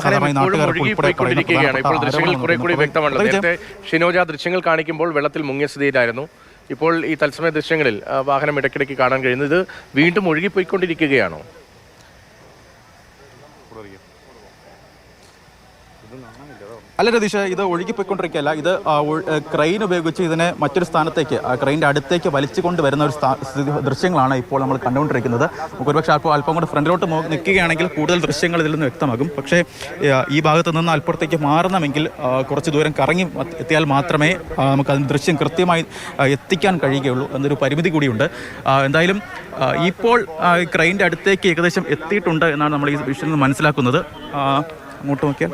ഒഴുകിപ്പോയിക്കൊണ്ടിരിക്കുകയാണ്. ഇപ്പോൾ ദൃശ്യങ്ങൾ കുറെ കൂടി വ്യക്തമാണ്. നേരത്തെ ഷിനോജ ദൃശ്യങ്ങൾ കാണിക്കുമ്പോൾ വെള്ളത്തിൽ മുങ്ങിയ സ്ഥിതിയിലായിരുന്നു. ഇപ്പോൾ ഈ തത്സമയ ദൃശ്യങ്ങളിൽ വാഹനം ഇടയ്ക്കിടയ്ക്ക് കാണാൻ കഴിയുന്നത് വീണ്ടും ഒഴുകിപ്പോയിക്കൊണ്ടിരിക്കുകയാണോ? അല്ല രതീഷ്, ഇത് ഒഴുകിപ്പോയിക്കൊണ്ടിരിക്കുകയല്ല. ഇത് ക്രെയിൻ ഉപയോഗിച്ച് ഇതിനെ മറ്റൊരു സ്ഥാനത്തേക്ക്, ക്രെയിൻ്റെ അടുത്തേക്ക് വലിച്ചു കൊണ്ടുവരുന്ന ഒരു ദൃശ്യങ്ങളാണ് ഇപ്പോൾ നമ്മൾ കണ്ടുകൊണ്ടിരിക്കുന്നത്. നമുക്ക് ഒരുപക്ഷെ അല്പം കൂടെ ഫ്രണ്ടിലോട്ട് നിൽക്കുകയാണെങ്കിൽ കൂടുതൽ ദൃശ്യങ്ങൾ ഇതിൽ നിന്ന് വ്യക്തമാകും. പക്ഷേ ഈ ഭാഗത്ത് നിന്ന് അല്പത്തേക്ക് മാറണമെങ്കിൽ കുറച്ച് ദൂരം കറങ്ങി എത്തിയാൽ മാത്രമേ നമുക്ക് അതിന് ദൃശ്യം കൃത്യമായി എത്തിക്കാൻ കഴിയുകയുള്ളൂ എന്നൊരു പരിമിതി കൂടിയുണ്ട്. എന്തായാലും ഇപ്പോൾ ക്രെയിൻ്റെ അടുത്തേക്ക് ഏകദേശം എത്തിയിട്ടുണ്ട് എന്നാണ് നമ്മൾ ഈ വിഷയത്തിൽ നിന്ന് മനസ്സിലാക്കുന്നത്. അങ്ങോട്ട് നോക്കിയാൽ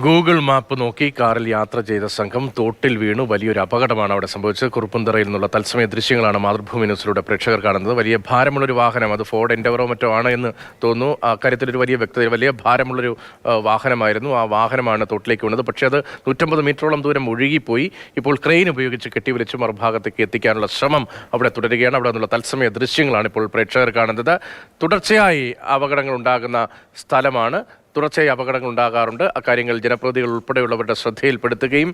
ഗൂഗിൾ മാപ്പ് നോക്കി കാറിൽ യാത്ര ചെയ്ത സംഘം തോട്ടിൽ വീണു. വലിയൊരു അപകടമാണ് അവിടെ സംഭവിച്ചത്. കുറുപ്പന്തറയിൽ നിന്നുള്ള തത്സമയ ദൃശ്യങ്ങളാണ് മാതൃഭൂമി ന്യൂസിലൂടെ പ്രേക്ഷകർ കാണുന്നത്. വലിയ ഭാരമുള്ളൊരു വാഹനം, അത് ഫോർഡ് എൻഡവറോ മറ്റോ ആണ് എന്ന് തോന്നുന്നു. അക്കാര്യത്തിലൊരു വലിയ വ്യക്തത, വലിയ ഭാരമുള്ളൊരു വാഹനമായിരുന്നു. ആ വാഹനമാണ് തോട്ടിലേക്ക് വീണത്. പക്ഷേ അത് 150 മീറ്ററോളം ദൂരം ഒഴുകിപ്പോയി. ഇപ്പോൾ ക്രെയിൻ ഉപയോഗിച്ച് കെട്ടിവലിച്ച് മറുഭാഗത്തേക്ക് എത്തിക്കാനുള്ള ശ്രമം അവിടെ തുടരുകയാണ്. അവിടെ നിന്നുള്ള തത്സമയ ദൃശ്യങ്ങളാണ് ഇപ്പോൾ പ്രേക്ഷകർ കാണുന്നത്. തുടർച്ചയായി അപകടങ്ങൾ ഉണ്ടാകുന്ന സ്ഥലമാണ്. തുടർച്ചയായി അപകടങ്ങൾ ഉണ്ടാകാറുണ്ട്. അക്കാര്യങ്ങൾ ജനപ്രതിനിധികൾ ഉൾപ്പെടെയുള്ളവരുടെ ശ്രദ്ധയിൽപ്പെടുത്തുകയും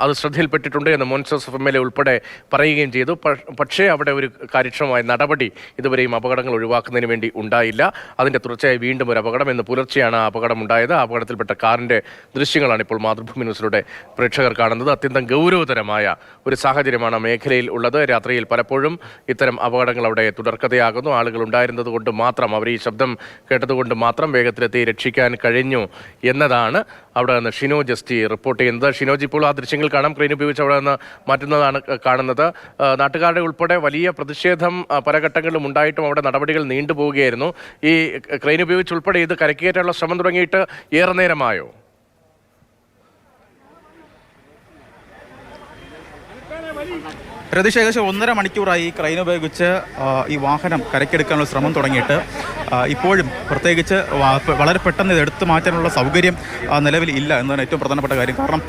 അത് ശ്രദ്ധയിൽപ്പെട്ടിട്ടുണ്ട് എന്ന് മോൻസ് ജോസഫ് MLA ഉൾപ്പെടെ പറയുകയും ചെയ്തു. പക്ഷേ അവിടെ ഒരു കാര്യക്ഷമമായ നടപടി ഇതുവരെയും അപകടങ്ങൾ ഒഴിവാക്കുന്നതിന് വേണ്ടി ഉണ്ടായില്ല. അതിൻ്റെ തുടർച്ചയായി വീണ്ടും ഒരു അപകടം. ഇന്ന് പുലർച്ചെയാണ് ആ അപകടം ഉണ്ടായത്. ആ അപകടത്തിൽപ്പെട്ട കാറിൻ്റെ ദൃശ്യങ്ങളാണ് ഇപ്പോൾ മാതൃഭൂമി ന്യൂസിലൂടെ പ്രേക്ഷകർ കാണുന്നത്. അത്യന്തം ഗൗരവതരമായ ഒരു സാഹചര്യമാണ് മേഖലയിൽ ഉള്ളത്. രാത്രിയിൽ പലപ്പോഴും ഇത്തരം അപകടങ്ങൾ അവിടെ തുടർക്കഥയാകുന്നു. ആളുകൾ ഉണ്ടായിരുന്നത് കൊണ്ട് മാത്രം, അവർ ഈ ശബ്ദം കേട്ടതുകൊണ്ട് മാത്രം വേഗത്തിലെത്തി രക്ഷിക്കാൻ കഴിഞ്ഞു എന്നതാണ് അവിടെ നിന്ന് ഷിനോ ജസ്റ്റി റിപ്പോർട്ട് ചെയ്യുന്നത്. ഷിനോജി, ഇപ്പോൾ ആ ദൃശ്യങ്ങൾ കാണാം. ക്രെയിൻ ഉപയോഗിച്ച് അവിടെ നിന്ന് മാറ്റുന്നതാണ് കാണുന്നത്. നാട്ടുകാരുടെ ഉൾപ്പെടെ വലിയ പ്രതിഷേധം പല ഘട്ടങ്ങളിലും ഉണ്ടായിട്ടും അവിടെ നടപടികൾ നീണ്ടുപോവുകയായിരുന്നു. ഈ ക്രെയിൻ ഉപയോഗിച്ച് ഉൾപ്പെടെ ഇത് കരക്കേറ്റാനുള്ള ശ്രമം തുടങ്ങിയിട്ട് ഏറെ നേരമായോ? രതീഷ്, ഏകദേശം 1.5 മണിക്കൂറായി ഈ ക്രെയിൻ ഉപയോഗിച്ച് ഈ വാഹനം കരയ്ക്കെടുക്കാനുള്ള ശ്രമം തുടങ്ങിയിട്ട്. ഇപ്പോഴും പ്രത്യേകിച്ച് വളരെ പെട്ടെന്ന് ഇത് എടുത്തു മാറ്റാനുള്ള സൗകര്യം നിലവിൽ ഇല്ല എന്നതാണ് ഏറ്റവും പ്രധാനപ്പെട്ട കാര്യം. കാരണം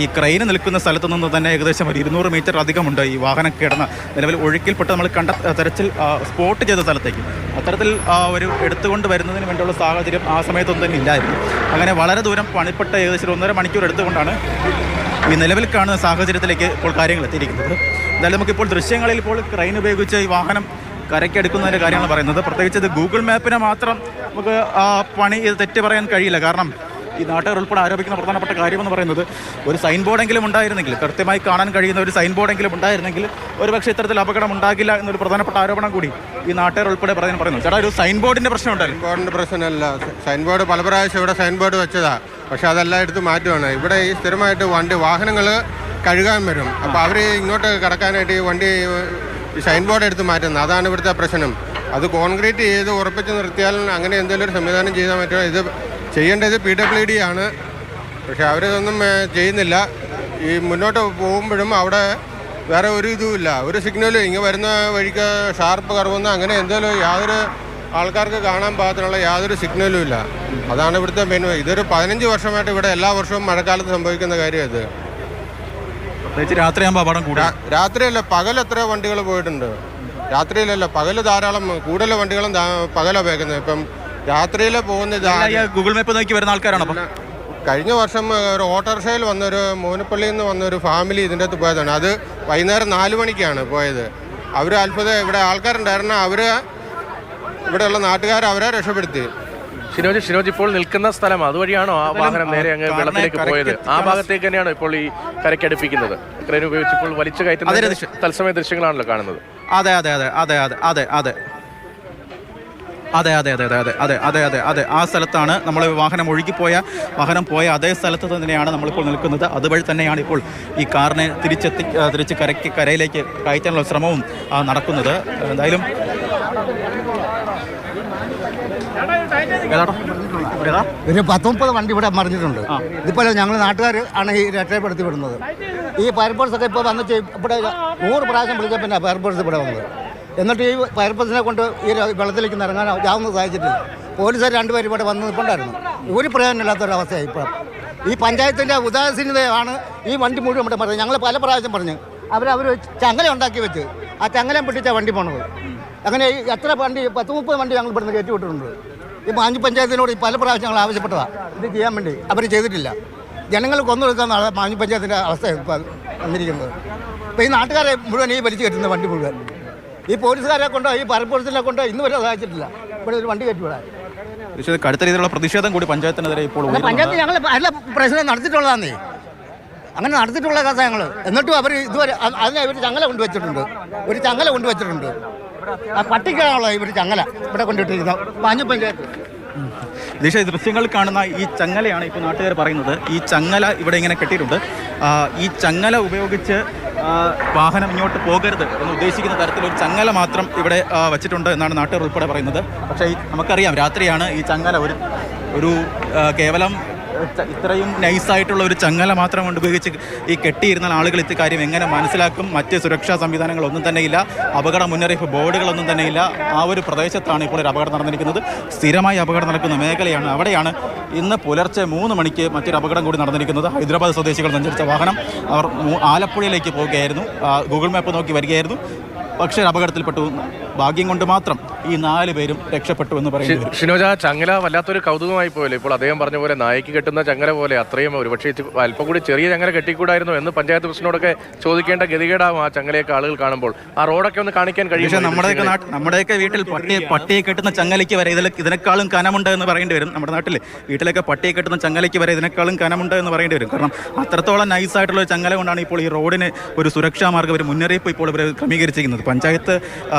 ഈ ക്രെയിൻ നിൽക്കുന്ന സ്ഥലത്തു നിന്ന് തന്നെ ഏകദേശം ഒരു 200 മീറ്റർ അധികമുണ്ട് ഈ വാഹനം കിടന്ന് നിലവിൽ ഒഴുക്കിൽപ്പെട്ട് നമ്മൾ കണ്ട തെരച്ചിൽ സ്പോട്ട് ചെയ്ത സ്ഥലത്തേക്ക്. അത്തരത്തിൽ ഒരു എടുത്തുകൊണ്ട് വരുന്നതിന് വേണ്ടിയുള്ള സാഹചര്യം ആ സമയത്തൊന്നും തന്നെ ഇല്ലായിരുന്നു. അങ്ങനെ വളരെ ദൂരം പണിപ്പെട്ട് ഏകദേശം 1.5 മണിക്കൂർ എടുത്തുകൊണ്ടാണ് ഈ നിലവിൽ കാണുന്ന സാഹചര്യത്തിലേക്ക് ഇപ്പോൾ കാര്യങ്ങൾ എത്തിയിരിക്കുന്നത്. എന്തായാലും നമുക്കിപ്പോൾ ദൃശ്യങ്ങളിൽ ഇപ്പോൾ ക്രെയിൻ ഉപയോഗിച്ച് ഈ വാഹനം കരയ്ക്കെടുക്കുന്നതിൻ്റെ കാര്യമാണ് പറയുന്നത്. പ്രത്യേകിച്ച് ഇത് ഗൂഗിൾ മാപ്പിനെ മാത്രം നമുക്ക് പണി തെറ്റ് പറയാൻ കഴിയില്ല. കാരണം ഈ നാട്ടുകാർ ഉൾപ്പെടെ ആരോപിക്കുന്ന പ്രധാനപ്പെട്ട കാര്യമെന്ന് പറയുന്നത് ഒരു സൈൻ ബോർഡെങ്കിലും ഉണ്ടായിരുന്നെങ്കിൽ, കൃത്യമായി കാണാൻ കഴിയുന്ന ഒരു സൈൻ ബോർഡെങ്കിലും ഉണ്ടായിരുന്നെങ്കിൽ ഒരുപക്ഷെ ഇത്തരത്തിൽ അപകടം ഉണ്ടാകില്ല എന്നൊരു പ്രധാനപ്പെട്ട ആരോപണം കൂടി ഈ നാട്ടുകാർ ഉൾപ്പെടെ പറയുന്നു. ചേട്ടാ, ഒരു സൈൻ ബോർഡിൻ്റെ പ്രശ്നം ഉണ്ടല്ലോ? ബോർഡിൻ്റെ പ്രശ്നമല്ല, സൈൻ ബോർഡ് പല പ്രാവശ്യം ഇവിടെ സൈൻ ബോർഡ് വെച്ചതാണ്. പക്ഷെ അതെല്ലാം എടുത്ത് മാറ്റുവാണ്. ഇവിടെ ഈ സ്ഥിരമായിട്ട് വാഹനങ്ങൾ കഴുകാൻ വരും. അപ്പോൾ അവർ ഇങ്ങോട്ട് കടക്കാനായിട്ട് ഈ വണ്ടി സൈൻ ബോർഡ് എടുത്ത് മാറ്റുന്നത്. അതാണ് ഇവിടുത്തെ പ്രശ്നം. അത് കോൺക്രീറ്റ് ചെയ്ത് ഉറപ്പിച്ച് നിർത്തിയാൽ അങ്ങനെ എന്തെങ്കിലും ഒരു സംവിധാനം ചെയ്താൽ പറ്റുമോ? ഇത് ചെയ്യേണ്ടത് PWD ആണ്. പക്ഷെ അവരിതൊന്നും ചെയ്യുന്നില്ല. ഈ മുന്നോട്ട് പോകുമ്പോഴും അവിടെ വേറെ ഒരു ഇതുമില്ല, ഒരു സിഗ്നലും. ഇങ്ങനെ വരുന്ന വഴിക്ക് ഷാർപ്പ് കറവുന്ന അങ്ങനെ എന്തെങ്കിലും യാതൊരു ആൾക്കാർക്ക് കാണാൻ പാകത്തിനുള്ള യാതൊരു സിഗ്നലും ഇല്ല. അതാണ് ഇവിടുത്തെ മെയിൻ. ഇതൊരു 15 വർഷമായിട്ട് ഇവിടെ എല്ലാ വർഷവും മഴക്കാലത്ത് സംഭവിക്കുന്ന കാര്യം ഇത്. രാത്രിയാകുമ്പോൾ അപകടം കൂടാ. രാത്രിയല്ല, പകൽ എത്രയോ വണ്ടികൾ പോയിട്ടുണ്ട്. രാത്രിയിലല്ല, പകൽ ധാരാളം കൂടുതൽ വണ്ടികളും പകലാണ് ഉപയോഗിക്കുന്നത്. ഇപ്പം രാത്രിയിൽ പോകുന്നത് ഗൂഗിൾ മാപ്പ് നോക്കി വരുന്ന ആൾക്കാരാണ്. അപ്പം കഴിഞ്ഞ വർഷം ഒരു ഓട്ടോറിക്ഷയിൽ വന്നൊരു മോനപ്പള്ളിയിൽ നിന്ന് വന്നൊരു ഫാമിലി ഇതിൻ്റെ അകത്ത് പോയതാണ്. അത് വൈകുന്നേരം 4 മണിക്കാണ് പോയത്. അവർ അത്ഭുതം, ഇവിടെ ആൾക്കാരുണ്ടായിരുന്നു. അവർ ഇവിടെയുള്ള നാട്ടുകാർ അവരെ രക്ഷപ്പെടുത്തി. ഷിനോജ് ഇപ്പോൾ നിൽക്കുന്ന സ്ഥലം അതുവഴിയാണോ ആ വാഹനം നേരെ അങ്ങ് വെള്ളത്തിലേക്ക് പോയത്? ആ ഭാഗത്തേക്ക് തന്നെയാണോ ഇപ്പോൾ ഈ കരയ്ക്കടുപ്പിക്കുന്നത്? ക്രെയിൻ ഉപയോഗിച്ച് ഇപ്പോൾ വലിച്ചു കയറ്റുന്ന തത്സമയ ദൃശ്യങ്ങളാണല്ലോ കാണുന്നത്. അതെ അതെ അതെ അതെ അതെ അതെ അതെ അതെ അതെ അതെ അതെ അതെ അതെ അതെ അതെ ആ സ്ഥലത്താണ് നമ്മൾ വാഹനം പോയ അതേ സ്ഥലത്ത് തന്നെയാണ് നമ്മളിപ്പോൾ നിൽക്കുന്നത്. അതുവഴി തന്നെയാണ് ഇപ്പോൾ ഈ കാറിനെ തിരിച്ച് കരയിലേക്ക് കയറ്റാനുള്ള ശ്രമവും നടക്കുന്നത്. എന്തായാലും ഒരു 10-30 വണ്ടി ഇവിടെ മറിഞ്ഞിട്ടുണ്ട്. ഇതിപ്പോൾ ഞങ്ങൾ നാട്ടുകാർ ആണ് ഈ രക്ഷപ്പെടുത്തി വിടുന്നത്. ഈ ഫയർഫോഴ്സൊക്കെ ഇപ്പോൾ വന്ന് ഇവിടെ 100 പ്രാവശ്യം വിളിച്ച പിന്നെ ഫയർഫോഴ്സ് ഇവിടെ വന്നത്. എന്നിട്ട് ഈ ഫയർഫോഴ്സിനെ കൊണ്ട് ഈ വെള്ളത്തിലേക്ക് ഇറങ്ങാൻ യാതൊന്നും സാധിച്ചിട്ടില്ല. പോലീസുകാർ 2 പേര് ഇവിടെ വന്ന് നിൽപ്പുണ്ടായിരുന്നു. ഒരു പ്രയോജനമില്ലാത്തൊരവസ്ഥയായി ഇപ്പോൾ. ഈ പഞ്ചായത്തിൻ്റെ ഉദാസീനതയാണ് ഈ വണ്ടി മുഴുവൻ ഇവിടെ പറഞ്ഞത്. ഞങ്ങൾ പല പ്രാവശ്യം പറഞ്ഞു. അവർ ചങ്ങല ഉണ്ടാക്കി വെച്ച് ആ ചങ്ങലം പൊട്ടിച്ച വണ്ടി പോണത്. അങ്ങനെ ഈ എത്ര വണ്ടി 10-30 വണ്ടി ഞങ്ങൾ ഇവിടുന്ന് കയറ്റി വിട്ടിട്ടുണ്ട്. ഈ മാഞ്ഞി പഞ്ചായത്തിനോട് പല പ്രാവശ്യം ഞങ്ങൾ ആവശ്യപ്പെട്ടതാണ് ഇത് ചെയ്യാൻ വേണ്ടി. അവർ ചെയ്തിട്ടില്ല. ജനങ്ങൾ കൊന്നെടുക്കാന്നാണ് മാഞ്ഞി പഞ്ചായത്തിൻ്റെ അവസ്ഥ ഇപ്പോൾ വന്നിരിക്കുന്നത്. ഇപ്പോൾ ഈ നാട്ടുകാരെ മുഴുവൻ ഈ വലിച്ചു കയറ്റുന്ന വണ്ടി മുഴുവൻ ഈ പോലീസുകാരെ കൊണ്ടോ ഈ ഫയർഫോഴ്സിനെ കൊണ്ടോ ഇന്ന് വരെ സഹായിച്ചിട്ടില്ല ഇവിടെ ഒരു വണ്ടി കയറ്റി വിടാൻ. കടുത്ത രീതിയിലുള്ള പ്രതിഷേധം കൂടി പഞ്ചായത്തിനെതിരെ ഇപ്പോൾ പഞ്ചായത്ത് ഞങ്ങൾ നല്ല പ്രശ്നം നടത്തിയിട്ടുള്ളതാന്നേ. അങ്ങനെ നടത്തിയിട്ടുള്ള കഥ ഞങ്ങൾ. എന്നിട്ടും അവർ ഇതുവരെ അതിനെ ഒരു ചങ്ങല കൊണ്ടുവച്ചിട്ടുണ്ട്. ഒരു ചങ്ങല കൊണ്ടുവച്ചിട്ടുണ്ട്. ആ പട്ടിക്കാണുള്ള ഇവർ ചങ്ങല ഇവിടെ കൊണ്ടിട്ടിരിക്കുന്നത് മാഞ്ഞി പഞ്ചായത്ത്. ദിശ ദൃശ്യങ്ങൾ കാണുന്ന ഈ ചങ്ങലയാണ് ഇപ്പോൾ നാട്ടുകാർ പറയുന്നത്. ഈ ചങ്ങല ഇവിടെ ഇങ്ങനെ കെട്ടിയിട്ടുണ്ട്. ഈ ചങ്ങല ഉപയോഗിച്ച് വാഹനം ഇങ്ങോട്ട് പോകരുത് എന്ന് ഉദ്ദേശിക്കുന്ന തരത്തിലൊരു ചങ്ങല മാത്രം ഇവിടെ വച്ചിട്ടുണ്ട് എന്നാണ് നാട്ടുകാർ ഉൾപ്പെടെ പറയുന്നത്. പക്ഷേ നമുക്കറിയാം രാത്രിയാണ് ഈ ചങ്ങല ഒരു കേവലം ഇത്രയും നൈസായിട്ടുള്ള ഒരു ചങ്ങല മാത്രം കൊണ്ട് ഉപയോഗിച്ച് ഈ കെട്ടിയിരുന്ന ആളുകൾ ഇത് കാര്യം എങ്ങനെ മനസ്സിലാക്കും? മറ്റ് സുരക്ഷാ സംവിധാനങ്ങളൊന്നും തന്നെയില്ല, അപകട മുന്നറിയിപ്പ് ബോർഡുകളൊന്നും തന്നെയില്ല. ആ ഒരു പ്രദേശത്താണ് ഇപ്പോൾ ഒരു അപകടം നടന്നിരിക്കുന്നത്. സ്ഥിരമായി അപകടം നടക്കുന്ന മേഖലയാണ്. അവിടെയാണ് ഇന്ന് പുലർച്ചെ 3 മണിക്ക് മറ്റൊരു അപകടം കൂടി നടന്നിരിക്കുന്നത്. ഹൈദരാബാദ് സ്വദേശികൾ സഞ്ചരിച്ച വാഹനം അവർ ആലപ്പുഴയിലേക്ക് പോവുകയായിരുന്നു. ഗൂഗിൾ മാപ്പ് നോക്കി വരികയായിരുന്നു. പക്ഷേ അപകടത്തിൽപ്പെട്ടു. ഭാഗ്യം കൊണ്ട് മാത്രം ഈ 4 പേരും രക്ഷപ്പെട്ടു എന്ന് പറയുന്നു. ഷിനോജ, ചങ്ങല വല്ലാത്തൊരു കൗതുകമായി പോയല്ലോ. ഇപ്പോൾ അദ്ദേഹം പറഞ്ഞ പോലെ നായ്ക്ക് കെട്ടുന്ന ചങ്ങല പോലെ അത്രയും ഒരു പക്ഷേ അല്പം കൂടി ചെറിയ ചങ്ങല കെട്ടിക്കൂടായിരുന്നു എന്ന് പഞ്ചായത്ത് പ്രസിഡന്റിനോടൊക്കെ ചോദിക്കേണ്ട ഗതികേടാവും ആ ചങ്ങലയൊക്കെ ആളുകൾ കാണുമ്പോൾ. ആ റോഡൊക്കെ ഒന്ന് കാണിക്കാൻ കഴിയും. നമ്മുടെയൊക്കെ വീട്ടിൽ പട്ടിയെ കെട്ടുന്ന ചങ്ങലയ്ക്ക് വരെ ഇതിനേക്കാളും കനമുണ്ട് എന്ന് പറയേണ്ടി വരും. നമ്മുടെ നാട്ടിൽ വീട്ടിലൊക്കെ പട്ടിയെ കെട്ടുന്ന ചങ്ങലയ്ക്ക് വരെ ഇതിനേക്കാളും കനമുണ്ട് എന്ന് പറയേണ്ടി വരും. കാരണം അത്രത്തോളം നൈസായിട്ടുള്ള ചങ്ങല കൊണ്ടാണ് ഇപ്പോൾ ഈ റോഡിന് ഒരു സുരക്ഷാ മാർഗ്ഗം, ഒരു മുന്നറിയിപ്പ് ഇപ്പോൾ ഇവർ ക്രമീകരിച്ചിരിക്കുന്നത്. പഞ്ചായത്ത്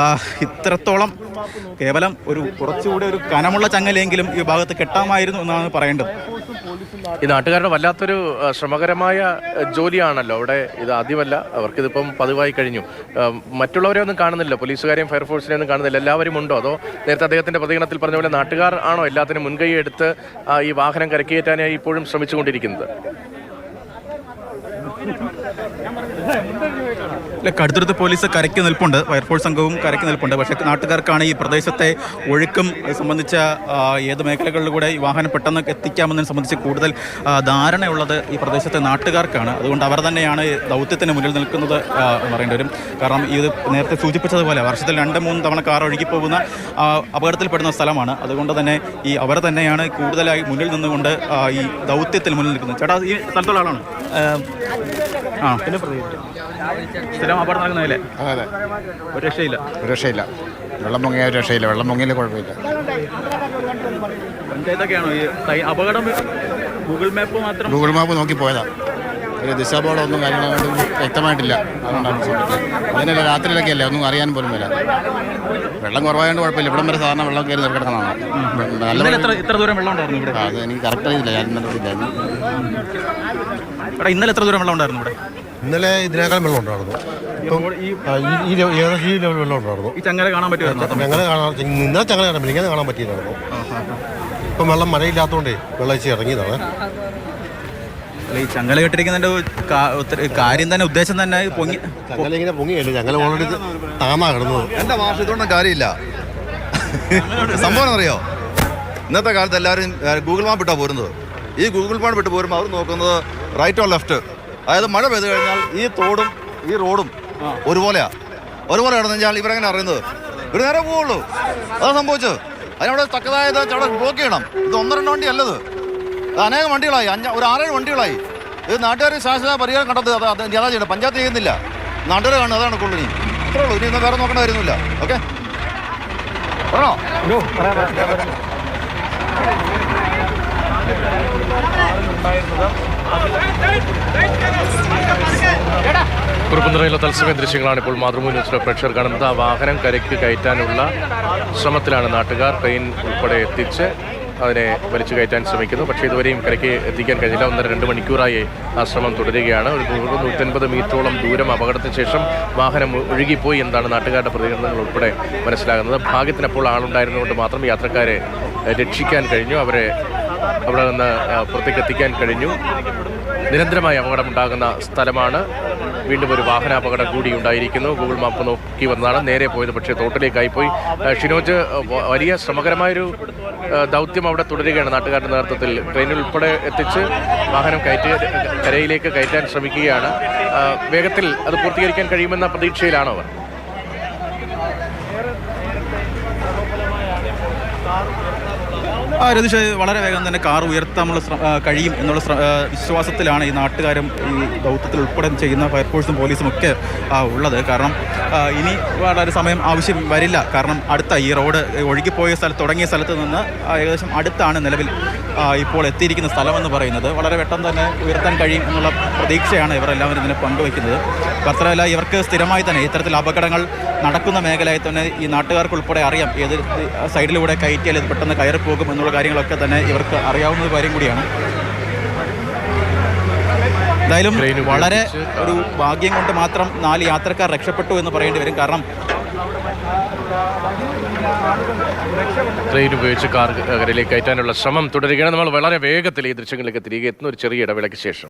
ഇത്രത്തോളം കേവലം കുറച്ചുകൂടി ഒരു കനമുള്ള ചങ്ങലെയെങ്കിലും ഈ ഭാഗത്ത് കെട്ടാമായിരുന്നു എന്നാണ് പറയേണ്ടത്. ഈ നാട്ടുകാരുടെ വല്ലാത്തൊരു ശ്രമകരമായ ജോലിയാണല്ലോ അവിടെ. ഇത് ആദ്യമല്ല, അവർക്കിതിപ്പം പതിവായി കഴിഞ്ഞു. മറ്റുള്ളവരെ ഒന്നും കാണുന്നില്ല, പോലീസുകാരെയും ഫയർഫോഴ്സിനെ ഒന്നും കാണുന്നില്ല. എല്ലാവരും ഉണ്ടോ? അതോ നേരത്തെ അദ്ദേഹത്തിന്റെ പ്രതികരണത്തിൽ പറഞ്ഞ പോലെ നാട്ടുകാർ ആണോ എല്ലാത്തിനും മുൻകൈ എടുത്ത് ഈ വാഹനം കരക്കേറ്റാനായി ഇപ്പോഴും ശ്രമിച്ചുകൊണ്ടിരിക്കുന്നത്? കടുത്തുരുത്ത് പോലീസ് കരയ്ക്ക് നിൽപ്പുണ്ട്, ഫയർഫോഴ്സ് സംഘവും കരയ്ക്ക് നിൽപ്പുണ്ട്. പക്ഷേ നാട്ടുകാർക്കാണ് ഈ പ്രദേശത്തെ ഒഴുക്കും സംബന്ധിച്ച ഏത് മേഖലകളിലൂടെ ഈ വാഹനം പെട്ടെന്ന് എത്തിക്കാമെന്നതിനെ സംബന്ധിച്ച് കൂടുതൽ ധാരണയുള്ളത് ഈ പ്രദേശത്തെ നാട്ടുകാർക്കാണ്. അതുകൊണ്ട് അവർ തന്നെയാണ് ദൗത്യത്തിന് മുന്നിൽ നിൽക്കുന്നത് പറയേണ്ടി വരും. കാരണം ഇത് നേരത്തെ സൂചിപ്പിച്ചതുപോലെ വർഷത്തിൽ 2-3 തവണ കാർ ഒഴുകിപ്പോകുന്ന അപകടത്തിൽപ്പെടുന്ന സ്ഥലമാണ്. അതുകൊണ്ട് തന്നെ അവർ തന്നെയാണ് കൂടുതലായി മുന്നിൽ നിന്നുകൊണ്ട് ഈ ദൗത്യത്തിൽ മുന്നിൽ നിൽക്കുന്നത്. ചേട്ടാ, ഈ സ്ഥലത്തുള്ള ആളാണ്? പിന്നെ സ്ഥിരം അപകടം നടക്കുന്നതല്ലേ? അതെ, ഒരു രക്ഷയില്ല. വെള്ളം പൊങ്ങിയ രക്ഷയില്ല. വെള്ളം പൊങ്ങിയില്ല, കുഴപ്പമില്ല. പഞ്ചായത്തൊക്കെയാണോ ഈ അപകടം? ഗൂഗിൾ മാപ്പ് നോക്കി പോയതാ. ഒരു ദിശാബോധമൊന്നും കാര്യങ്ങളൊന്നും വ്യക്തമായിട്ടില്ല. അതുകൊണ്ടാണ് അതിനല്ല, രാത്രിയിലൊക്കെ അല്ലേ, ഒന്നും അറിയാൻ പോലും വരാം. വെള്ളം കുറവായതുകൊണ്ട് കുഴപ്പമില്ല. ഇവിടം വരെ സാധാരണ വെള്ളം കയറി നിൽക്കുന്നതാണ്. എത്ര ദൂരം വെള്ളം ഉണ്ടായിരുന്നു ഇവിടെ? അത് എനിക്ക് കറക്റ്റ് അറിയില്ല. ഞാൻ ഇന്നലെ എത്ര ദൂരം വെള്ളം ഉണ്ടായിരുന്നു ഇവിടെ? ഇന്നലെ ഇതിനേക്കാൾ വെള്ളം ഉണ്ടായിരുന്നു. ഈ ലെവൽ വെള്ളം ഉണ്ടായിരുന്നു. ഈ ചങ്ങല കാണാൻ പറ്റുമായിരുന്നു? ഇന്നലെ ചങ്ങല കാണാൻ പറ്റില്ല, ഇങ്ങനെ കാണാൻ പറ്റിയില്ലായിരുന്നു. ഇപ്പം വെള്ളം മഴയില്ലാത്തതുകൊണ്ടേ വെള്ളം വെച്ച് ഇറങ്ങിയതാണ്. ഈ ചങ്ങല കെട്ടിരിക്കുന്നതിന്റെ കാര്യം തന്നെ, ഉദ്ദേശം തന്നെ ചങ്ങല ഇങ്ങനെ പൊങ്ങിയല്ലേ, ചങ്ങല ഓൾറെഡി താമാ കിടന്നത്. എൻ്റെ ഭാഷ ഇതുകൊണ്ടും കാര്യമില്ല. സംഭവം അറിയോ, ഇന്നത്തെ കാലത്ത് എല്ലാവരും ഗൂഗിൾ മാപ്പ് ഇട്ടാണ് പോരുന്നത്. ഈ ഗൂഗിൾ മാപ്പ് ഇട്ട് പോരുമ്പോൾ അവർ നോക്കുന്നത് റൈറ്റ് ഓർ ലെഫ്റ്റ്. അതായത് മഴ പെയ്തു കഴിഞ്ഞാൽ ഈ തോടും ഈ റോഡും ഒരുപോലെ കിടന്നു കഴിഞ്ഞാൽ ഇവരെങ്ങനെ അറിയുന്നത്? ഒരു നേരെ പോവുള്ളൂ. അതാ സംഭവിച്ചത്. അതിനവിടെ തക്കതായത് അവിടെ ബ്ലോക്ക് ചെയ്യണം. ഇത് 1-2 വണ്ടി അല്ലത്, അനേകം വണ്ടികളായി, ഒരു 6-7 വണ്ടികളായി. ഇത് നാട്ടുകാർ ശാശ്വത പരിഹാരം കണ്ടത് അതാ ചെയ്യണം. പഞ്ചായത്ത് ചെയ്യുന്നില്ല, നാട്ടുകാർ കാണുന്നത്. അതാണ് കൂടുതൽ. ഇനി അത്രേ ഉള്ളൂ. ഇനി വേറെ നോക്കേണ്ട കാര്യമൊന്നുമില്ല. ഓക്കെ, പറഞ്ഞോ? കുറുപ്പുന്തറയിലെ തത്സമയ ദൃശ്യങ്ങളാണ് ഇപ്പോൾ മാതൃഭൂമി ന്യൂസിലെ പ്രേക്ഷകർ കാണുന്നത്. ആ വാഹനം കരയ്ക്ക് കയറ്റാനുള്ള ശ്രമത്തിലാണ് നാട്ടുകാർ. ട്രെയിൻ ഉൾപ്പെടെ എത്തിച്ച് അതിനെ വലിച്ചു കയറ്റാൻ ശ്രമിക്കുന്നു. പക്ഷേ ഇതുവരെയും കരയ്ക്ക് എത്തിക്കാൻ കഴിഞ്ഞില്ല. 1-2 മണിക്കൂറായി ആ ശ്രമം തുടരുകയാണ്. ഒരു 150 മീറ്ററോളം ദൂരം അപകടത്തിന് ശേഷം വാഹനം ഒഴുകിപ്പോയി എന്നാണ് നാട്ടുകാരുടെ പ്രതികരണങ്ങൾ ഉൾപ്പെടെ മനസ്സിലാകുന്നത്. ഭാഗ്യത്തിനപ്പോൾ ആളുണ്ടായിരുന്നുകൊണ്ട് മാത്രം യാത്രക്കാരെ രക്ഷിക്കാൻ കഴിഞ്ഞു. അവരെ അവിടെ നിന്ന് പുറത്തേക്ക് എത്തിക്കാൻ കഴിഞ്ഞു. നിരന്തരമായി അപകടമുണ്ടാകുന്ന സ്ഥലമാണ്. വീണ്ടും ഒരു വാഹനാപകടം കൂടി ഉണ്ടായിരിക്കുന്നു. ഗൂഗിൾ മാപ്പ് നോക്കി വന്നതാണ്, നേരെ പോയത് പക്ഷേ തോട്ടിലേക്കായിപ്പോയി. ഷിനോജ്, വലിയ ശ്രമകരമായൊരു ദൗത്യം അവിടെ തുടരുകയാണ് നാട്ടുകാരുടെ നേതൃത്വത്തിൽ. ട്രെയിനിൽ ഉൾപ്പെടെ എത്തിച്ച് വാഹനം കരയിലേക്ക് കയറ്റാൻ ശ്രമിക്കുകയാണ്. വേഗത്തിൽ അത് പൂർത്തീകരിക്കാൻ കഴിയുമെന്ന പ്രതീക്ഷയിലാണ് അവർ. രതീഷ്, വളരെ വേഗം തന്നെ കാർ ഉയർത്താനുള്ള കഴിയും എന്നുള്ള വിശ്വാസത്തിലാണ് ഈ നാട്ടുകാരും ഈ ദൗത്യത്തിൽ ഉൾപ്പെടെ ചെയ്യുന്ന ഫയർഫോഴ്സും പോലീസും ഒക്കെ ഉള്ളത്. കാരണം ഇനി വളരെ സമയം ആവശ്യം വരില്ല. കാരണം അടുത്ത ഈ റോഡ് ഒഴുകിപ്പോയ തുടങ്ങിയ സ്ഥലത്ത് നിന്ന് ഏകദേശം അടുത്താണ് നിലവിൽ ഇപ്പോൾ എത്തിയിരിക്കുന്ന സ്ഥലമെന്ന് പറയുന്നത്. വളരെ പെട്ടെന്ന് തന്നെ ഉയർത്താൻ കഴിയും എന്നുള്ള പ്രതീക്ഷയാണ് ഇവരെല്ലാവരും ഇതിനെ പങ്കുവയ്ക്കുന്നത്. മാത്രമല്ല, ഇവർക്ക് സ്ഥിരമായി തന്നെ ഇത്തരത്തിൽ അപകടങ്ങൾ നടക്കുന്ന മേഖലയായി തന്നെ ഈ നാട്ടുകാർക്ക് ഉൾപ്പെടെ അറിയാം. ഏത് സൈഡിലൂടെ കയറ്റിയാൽ ഇത് പെട്ടെന്ന് കയറിപ്പോകും എന്നുള്ള കാര്യങ്ങളൊക്കെ തന്നെ ഇവർക്ക് അറിയാവുന്ന കാര്യം കൂടിയാണ്. എന്തായാലും വളരെ ഒരു ഭാഗ്യം കൊണ്ട് മാത്രം 4 യാത്രക്കാർ രക്ഷപ്പെട്ടു എന്ന് പറയേണ്ടി വരും. കാരണം ട്രെയിൻ ഉപയോഗിച്ച് കാർ കരയിലേക്ക് കയറ്റാനുള്ള ശ്രമം തുടരുകയാണ്. നമ്മൾ വളരെ വേഗത്തിൽ ഈ ദൃശ്യങ്ങളിലേക്ക് തിരികെ എത്തുന്ന ഒരു ചെറിയ ഇടവേളയ്ക്ക് ശേഷം.